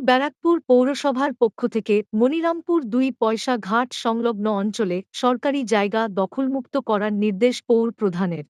ব্যারাকপুর পৌরসভার পক্ষ থেকে মনিরামপুর ২ পয়সা ঘাট সংলগ্ন অঞ্চলে সরকারি জায়গা দখলমুক্ত করার নির্দেশ পৌর প্রধানের।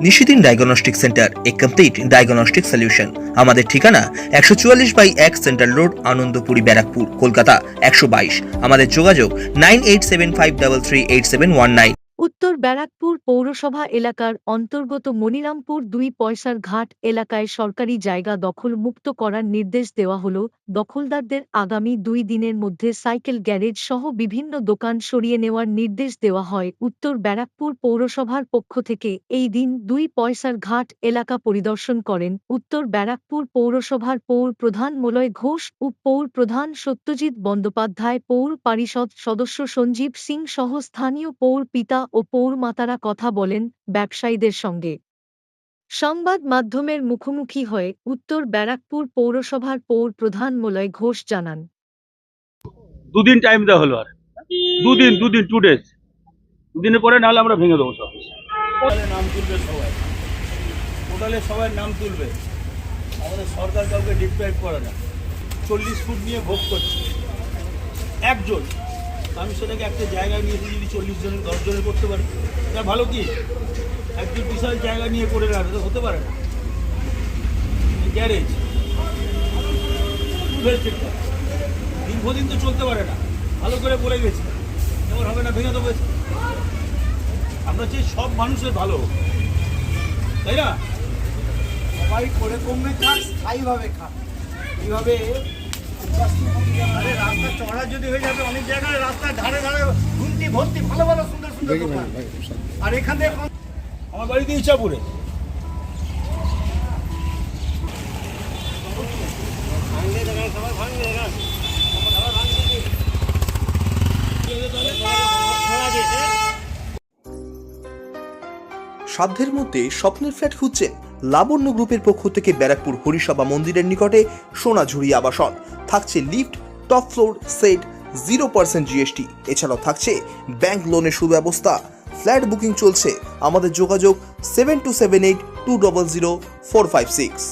নিশিদিন ডায়াগনস্টিক সেন্টার, এ কমপ্লিট ডায়াগনস্টিক সলিউশন। আমাদের ঠিকানা ১৪৪/১ সেন্ট্রাল রোড, আনন্দপুরি, ব্যারাকপুর, কলকাতা ১২২। আমাদের যোগাযোগ 9875338719। উত্তর ব্যারাকপুর পৌরসভা এলাকার অন্তর্গত মনিরামপুর ২ পয়সার ঘাট এলাকায় সরকারি জায়গা দখল মুক্ত করার নির্দেশ দেওয়া হল। দখলদারদের আগামী ২ দিনের মধ্যে সাইকেল গ্যারেজ সহ বিভিন্ন দোকান সরিয়ে নেওয়ার নির্দেশ দেওয়া হয়। উত্তর ব্যারাকপুর পৌরসভার পক্ষ থেকে এই দিন ২ পয়সার ঘাট এলাকা পরিদর্শন করেন উত্তর ব্যারাকপুর পৌরসভার পৌর প্রধান মলয় ঘোষ, উপপৌর প্রধান সত্যজিৎ বন্দ্যোপাধ্যায়, পৌর পরিষদ সদস্য সঞ্জীব সিং সহ স্থানীয় পৌর পিতা ও পৌরমাতারা কথা বলেন ব্যবসায়ীদের সঙ্গে। সংবাদ মাধ্যমের মুখোমুখি হয়ে উত্তর ব্যারাকপুর পৌরসভার পৌর প্রধান মলয় ঘোষ জানান, দুদিন টাইম দেওয়া হলো, আর দুদিন 2 ডেজ, দুদিনের পরে নাহলে আমরা ভেঙে দেবো সব। নাম তুলবে সবাই, টোটালে সবাই নাম তুলবে। আমাদের সরকার কাউকে ডিপ্রাইভ করে না। 40 ফুট নিয়ে ভোগ করছে একজন। আমি সেটাকে একটা জায়গায় নিয়ে যদি 40 জনের 10 জনের করতে পারি, এটা ভালো কি? একজন বিশাল জায়গা নিয়ে করে রাখবে তো হতে পারে না। গ্যারেজ দীর্ঘদিন তো চলতে পারে না, ভালো করে বলে গেছি, এবার হবে না, ভেঙে দেবো। আমরা চাই সব মানুষের ভালো হোক, তাই না? সবাই করে কমবে খান, স্থায়ীভাবে খান। এইভাবে রাস্তা চড়া যদি হয়ে যাবে, অনেক জায়গায় রাস্তার ধারে ধারে ঘুমটি ভর্তি ভালো ভালো সুন্দর সুন্দর দোকান। আর এখান থেকে আমার বাড়িতে ইচ্ছাপুরে সাধ্যের মধ্যে স্বপ্নের ফ্ল্যাট খুঁজছেন? লাবণ্য গ্রুপের পক্ষ থেকে ব্যারাকপুর হরিসভা মন্দিরের নিকটে সোনাঝুরি আবাসন। থাকছে lift, top floor, set, 0% GST। এছাড়াও থাকছে ব্যাংক লোনের সুব্যবস্থা। ফ্ল্যাট বুকিং চলছে। আমাদের যোগাযোগ 7278200456।